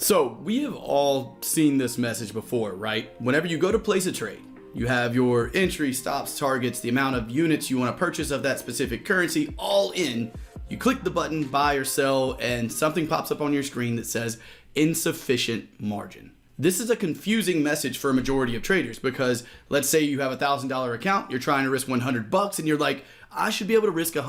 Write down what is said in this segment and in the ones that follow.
So we have all seen this message before, right? Whenever you go to place a trade, you have your entry, stops, targets, the amount of units you want to purchase of that specific currency all in. You click the button, buy or sell, and something pops up on your screen that says insufficient margin. This is a confusing message for a majority of traders because let's say you have a $1,000 account, you're trying to risk 100 bucks and you're like, I should be able to risk $100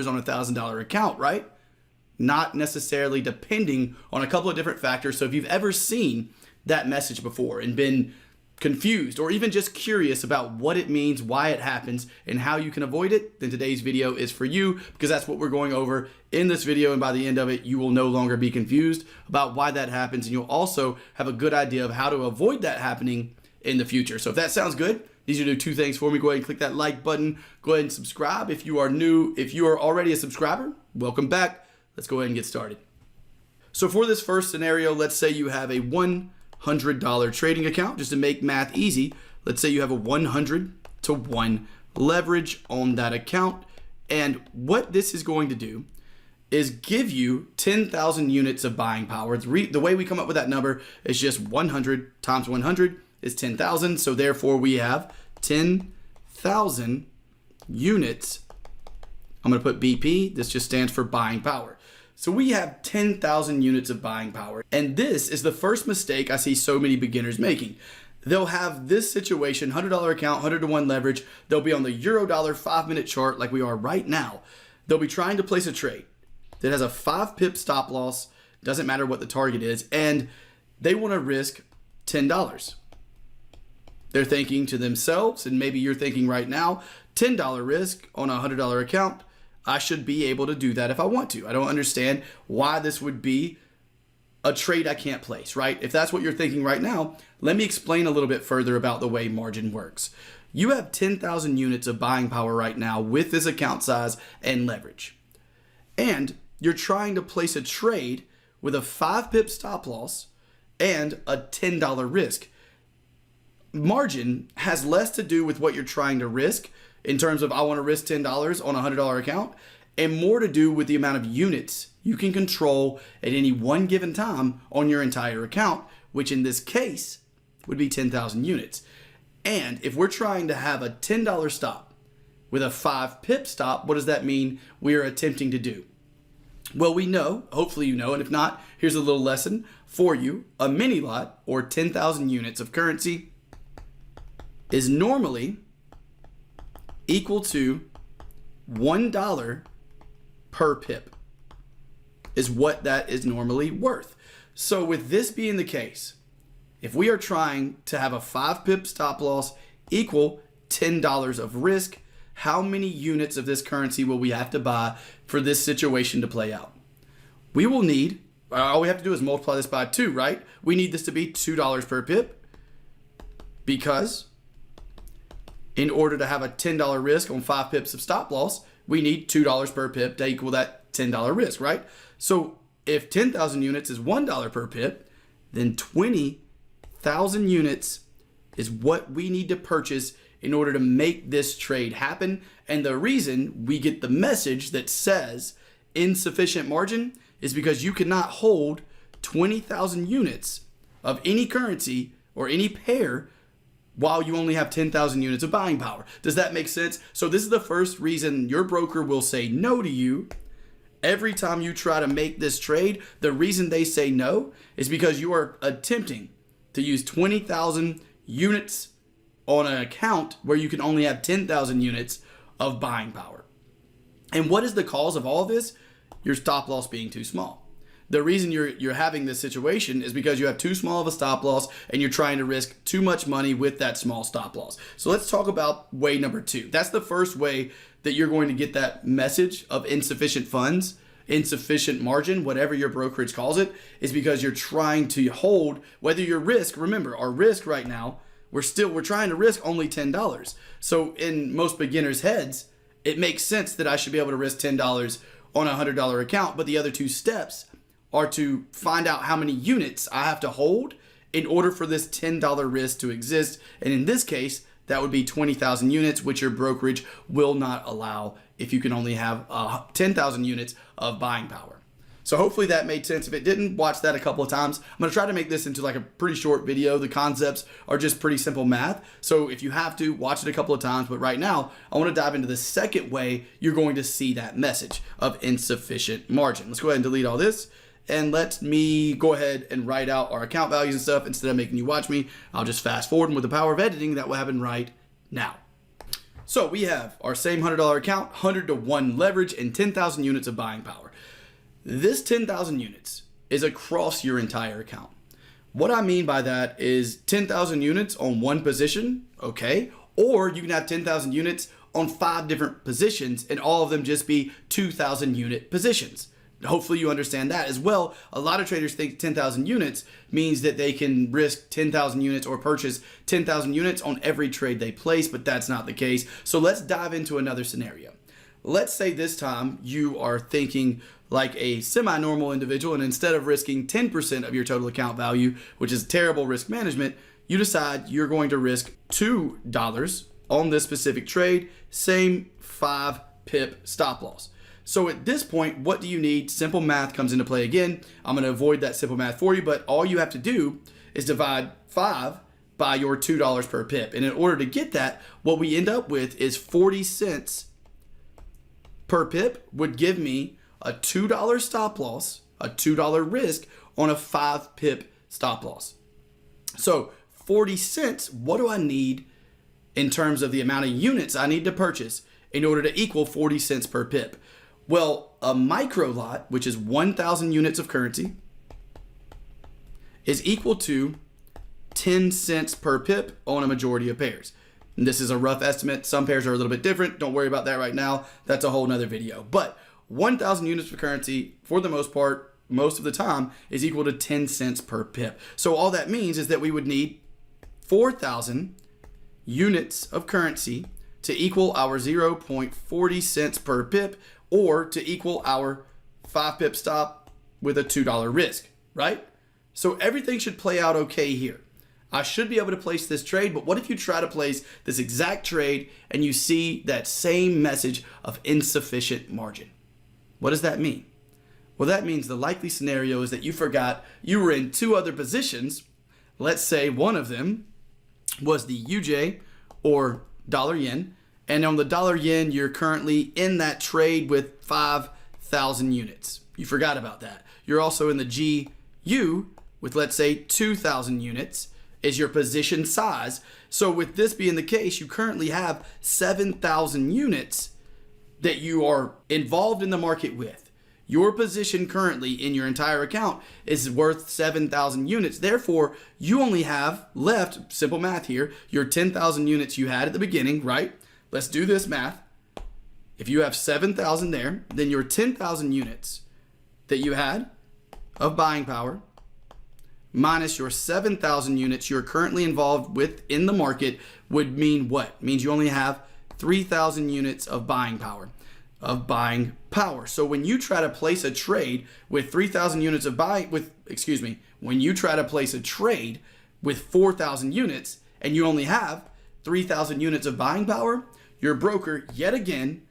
on a $1,000 account, right? Not necessarily, depending on a couple of different factors. So if you've ever seen that message before and been confused or even just curious about what it means, why it happens, and how you can avoid it, then today's video is for you because that's what we're going over in this video. And by the end of it, you will no longer be confused about why that happens. And you'll also have a good idea of how to avoid that happening in the future. So if that sounds good, these are do two things for me. Go ahead and click that like button. Go ahead and subscribe. If you are new, if you are already a subscriber, welcome back. Let's go ahead and get started. So for this first scenario, let's say you have a $100 trading account. Just to make math easy, let's say you have a 100-to-1 leverage on that account. And what this is going to do is give you 10,000 units of buying power. The way we come up with that number is just 100 times 100 is 10,000. So therefore we have 10,000 units. I'm going to put BP. This just stands for buying power. So we have 10,000 units of buying power. And this is the first mistake I see so many beginners making. They'll have this situation, $100 account, 100-to-1 leverage. They'll be on the Euro-dollar 5-minute chart like we are right now. They'll be trying to place a trade that has a 5-pip stop loss. Doesn't matter what the target is. And they want to risk $10. They're thinking to themselves, and maybe you're thinking right now, $10 risk on a $100 account. I should be able to do that if I want to. I don't understand why this would be a trade I can't place, right? If that's what you're thinking right now, let me explain a little bit further about the way margin works. You have 10,000 units of buying power right now with this account size and leverage. And you're trying to place a trade with a 5-pip stop loss and a $10 risk. Margin has less to do with what you're trying to risk in terms of I want to risk $10 on a $100 account, and more to do with the amount of units you can control at any one given time on your entire account, which in this case would be 10,000 units. And if we're trying to have a $10 stop with a 5-pip stop, what does that mean we are attempting to do? Well, we know, hopefully you know, and if not, here's a little lesson for you. A mini lot, or 10,000 units of currency, is normally equal to $1 per pip is what that is normally worth. So with this being the case, if we are trying to have a 5-pip stop loss equal $10 of risk, how many units of this currency will we have to buy for this situation to play out? We will need, all we have to do is multiply this by 2, right? We need this to be $2 per pip because in order to have a $10 risk on 5 pips of stop loss, we need $2 per pip to equal that $10 risk, right? So if 10,000 units is $1 per pip, then 20,000 units is what we need to purchase in order to make this trade happen. And the reason we get the message that says insufficient margin is because you cannot hold 20,000 units of any currency or any pair while you only have 10,000 units of buying power. Does that make sense? So this is the first reason your broker will say no to you every time you try to make this trade. The reason they say no is because you are attempting to use 20,000 units on an account where you can only have 10,000 units of buying power. And what is the cause of all of this? Your stop loss being too small. The reason you're having this situation is because you have too small of a stop loss and you're trying to risk too much money with that small stop loss. So let's talk about way number 2. That's the first way that you're going to get that message of insufficient funds, insufficient margin, whatever your brokerage calls it, is because you're trying to hold, whether your risk, remember our risk right now, we're trying to risk only $10. So in most beginners' heads, it makes sense that I should be able to risk $10 on a $100 account, but the other 2 steps are to find out how many units I have to hold in order for this $10 risk to exist. And in this case, that would be 20,000 units, which your brokerage will not allow if you can only have 10,000 units of buying power. So hopefully that made sense. If it didn't, watch that a couple of times. I'm going to try to make this into like a pretty short video. The concepts are just pretty simple math. So if you have to, watch it a couple of times. But right now, I want to dive into the second way you're going to see that message of insufficient margin. Let's go ahead and delete all this. And let me go ahead and write out our account values and stuff. Instead of making you watch me, I'll just fast forward. And with the power of editing, that will happen right now. So we have our same $100 account, 100 to 1 leverage, and 10,000 units of buying power. This 10,000 units is across your entire account. What I mean by that is 10,000 units on one position, okay? Or you can have 10,000 units on 5 different positions and all of them just be 2,000 unit positions. Hopefully you understand that as well. A lot of traders think 10,000 units means that they can risk 10,000 units or purchase 10,000 units on every trade they place, but that's not the case. So let's dive into another scenario. Let's say this time you are thinking like a semi-normal individual, and instead of risking 10% of your total account value, which is terrible risk management, you decide you're going to risk $2 on this specific trade, same 5 pip stop loss. So at this point, what do you need? Simple math comes into play again. I'm going to avoid that simple math for you, but all you have to do is divide 5 by your $2 per pip. And in order to get that, what we end up with is 40 cents per pip would give me a $2 stop loss, a $2 risk on a 5 pip stop loss. So 40 cents, what do I need in terms of the amount of units I need to purchase in order to equal 40 cents per pip? Well, a micro lot, which is 1,000 units of currency, is equal to 10 cents per pip on a majority of pairs. And this is a rough estimate. Some pairs are a little bit different. Don't worry about that right now. That's a whole nother video. But 1,000 units of currency, for the most part, most of the time, is equal to 10 cents per pip. So all that means is that we would need 4,000 units of currency to equal our 0.40 cents per pip, or to equal our 5 pip stop with a $2 risk, right? So everything should play out okay here. I should be able to place this trade, but what if you try to place this exact trade and you see that same message of insufficient margin? What does that mean? Well, that means the likely scenario is that you forgot you were in 2 other positions. Let's say one of them was the UJ or dollar yen. And on the dollar yen, you're currently in that trade with 5,000 units. You forgot about that. You're also in the GU with, let's say, 2,000 units is your position size. So with this being the case, you currently have 7,000 units that you are involved in the market with. Your position currently in your entire account is worth 7,000 units. Therefore, you only have left, simple math here, your 10,000 units you had at the beginning, right? Let's do this math. If you have 7,000 there, then your 10,000 units that you had of buying power minus your 7,000 units you're currently involved with in the market would mean what? It means you only have 3,000 units of buying power. So when you try to place a trade with 3,000 units of when you try to place a trade with 4,000 units and you only have 3,000 units of buying power, your broker, yet again,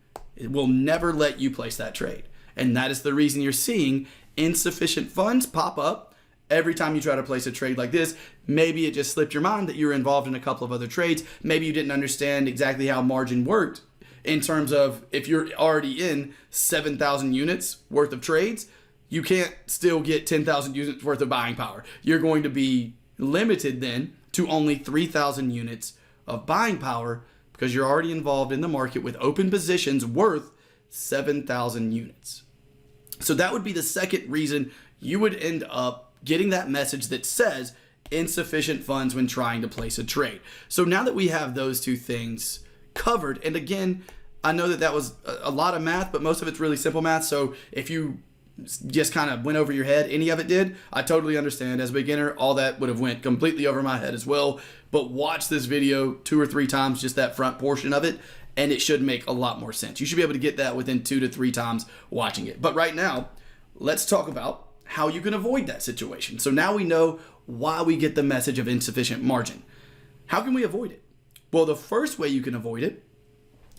will never let you place that trade. And that is the reason you're seeing insufficient funds pop up every time you try to place a trade like this. Maybe it just slipped your mind that you were involved in a couple of other trades. Maybe you didn't understand exactly how margin worked in terms of if you're already in 7,000 units worth of trades, you can't still get 10,000 units worth of buying power. You're going to be limited then to only 3,000 units of buying power because you're already involved in the market with open positions worth 7,000 units. So that would be the second reason you would end up getting that message that says insufficient funds when trying to place a trade. So now that we have those two things covered, and again, I know that was a lot of math, but most of it's really simple math. So if you just kind of went over your head, any of it did, I totally understand. As a beginner, all that would have went completely over my head as well. But watch this video 2 or 3 times, just that front portion of it, and it should make a lot more sense. You should be able to get that within 2 to 3 times watching it. But right now, let's talk about how you can avoid that situation. So now we know why we get the message of insufficient margin. How can we avoid it? Well, the first way you can avoid it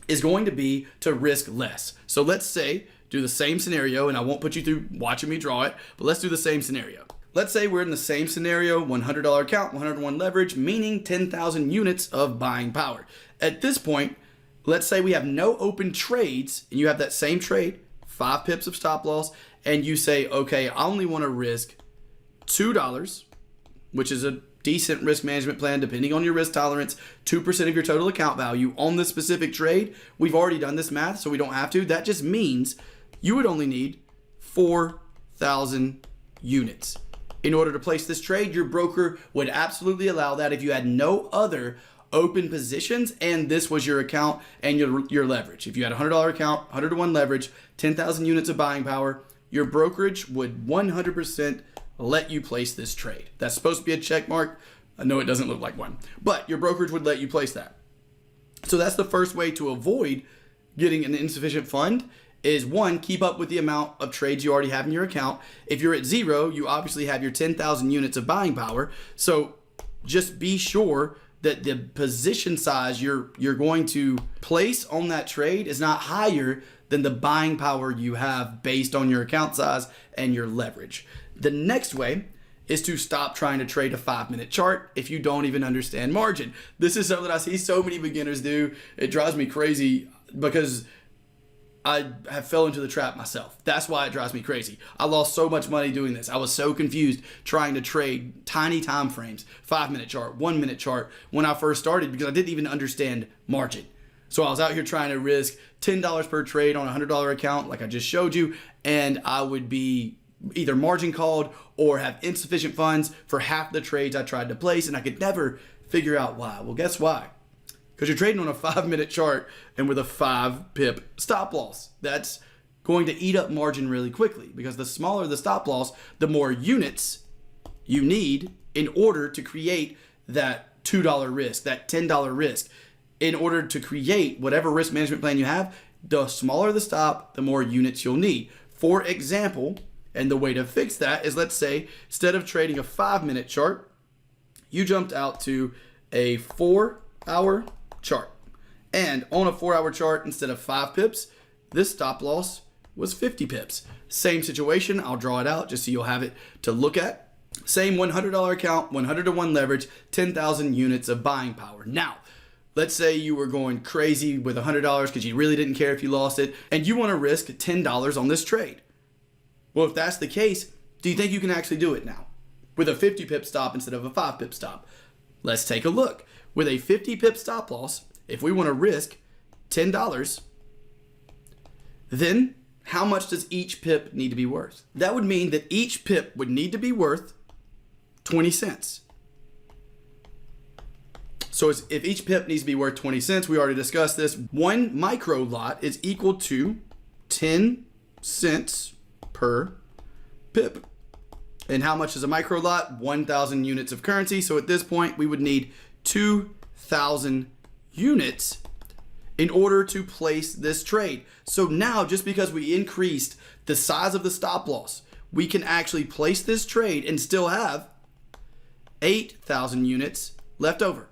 is going to be to risk less. So let's say do the same scenario, and I won't put you through watching me draw it, but let's do the same scenario. Let's say we're in the same scenario, $100 account, 101 leverage, meaning 10,000 units of buying power. At this point, let's say we have no open trades, and you have that same trade, 5 pips of stop loss, and you say, okay, I only want to risk $2, which is a decent risk management plan depending on your risk tolerance, 2% of your total account value on this specific trade. We've already done this math, so we don't have to. That just means you would only need 4,000 units. In order to place this trade, your broker would absolutely allow that if you had no other open positions and this was your account and your leverage. If you had a $100 account, 100 to 1 leverage, 10,000 units of buying power, your brokerage would 100% let you place this trade. That's supposed to be a check mark. I know it doesn't look like one, but your brokerage would let you place that. So that's the first way to avoid getting an insufficient fund is one, keep up with the amount of trades you already have in your account. If you're at 0, you obviously have your 10,000 units of buying power. So just be sure that the position size you're going to place on that trade is not higher than the buying power you have based on your account size and your leverage. The next way is to stop trying to trade a 5-minute chart if you don't even understand margin. This is something I see so many beginners do. It drives me crazy because I have fell into the trap myself. That's why it drives me crazy. I lost so much money doing this. I was so confused trying to trade tiny time frames, 5-minute chart, 1-minute chart when I first started because I didn't even understand margin. So I was out here trying to risk $10 per trade on a $100 account like I just showed you, and I would be either margin called or have insufficient funds for half the trades I tried to place, and I could never figure out why. Well, guess why? Because you're trading on a 5-minute chart and with a 5 pip stop loss. That's going to eat up margin really quickly because the smaller the stop loss, the more units you need in order to create that $2 risk, that $10 risk. In order to create whatever risk management plan you have, the smaller the stop, the more units you'll need. For example, and the way to fix that is, let's say, instead of trading a 5-minute chart, you jumped out to a 4-hour chart. And on a 4-hour chart, instead of 5 pips, this stop loss was 50 pips. Same situation, I'll draw it out just so you'll have it to look at. Same $100 account, 100 to 1 leverage, 10,000 units of buying power. Now, let's say you were going crazy with $100 because you really didn't care if you lost it, and you want to risk $10 on this trade. Well, if that's the case, do you think you can actually do it now with a 50 pip stop instead of a 5 pip stop? Let's take a look. With a 50 pip stop loss, if we want to risk $10, then how much does each pip need to be worth? That would mean that each pip would need to be worth 20 cents. So if each pip needs to be worth 20 cents, we already discussed this, 1 micro lot is equal to 10 cents per pip. And how much is a micro lot? 1,000 units of currency. So at this point, we would need 2,000 units in order to place this trade. So now, just because we increased the size of the stop loss, we can actually place this trade and still have 8,000 units left over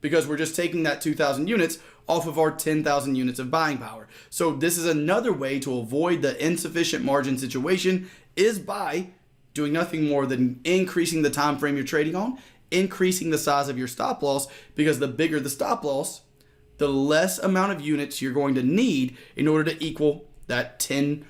because we're just taking that 2,000 units off of our 10,000 units of buying power. So this is another way to avoid the insufficient margin situation is by doing nothing more than increasing the time frame you're trading on, increasing the size of your stop loss, because the bigger the stop loss, the less amount of units you're going to need in order to equal that $10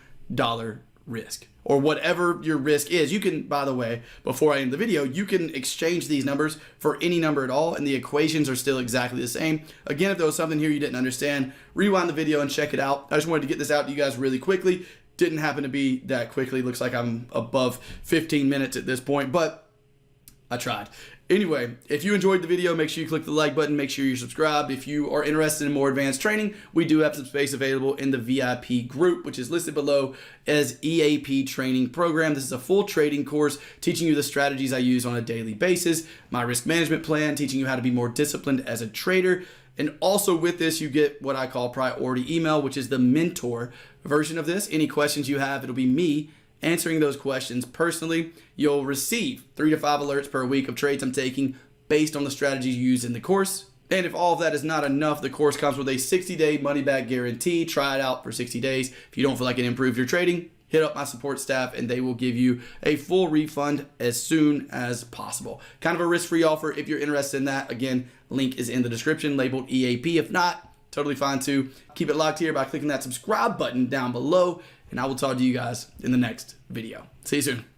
risk or whatever your risk is. You can, by the way, before I end the video, you can exchange these numbers for any number at all and the equations are still exactly the same. Again, if there was something here you didn't understand, rewind the video and check it out. I just wanted to get this out to you guys really quickly. Didn't happen to be that quickly. Looks like I'm above 15 minutes at this point, but I tried. Anyway, if you enjoyed the video, make sure you click the like button. Make sure you're subscribed. If you are interested in more advanced training, we do have some space available in the VIP group, which is listed below as EAP Training Program. This is a full trading course teaching you the strategies I use on a daily basis, my risk management plan, teaching you how to be more disciplined as a trader. And also with this, you get what I call priority email, which is the mentor version of this. Any questions you have, it'll be me answering those questions personally. You'll receive 3 to 5 alerts per week of trades I'm taking based on the strategies you use in the course. And if all of that is not enough, the course comes with a 60-day money-back guarantee. Try it out for 60 days. If you don't feel like it improved your trading, hit up my support staff and they will give you a full refund as soon as possible. Kind of a risk-free offer if you're interested in that. Again, link is in the description, labeled EAP. If not, totally fine too. Keep it locked here by clicking that subscribe button down below, and I will talk to you guys in the next video. See you soon.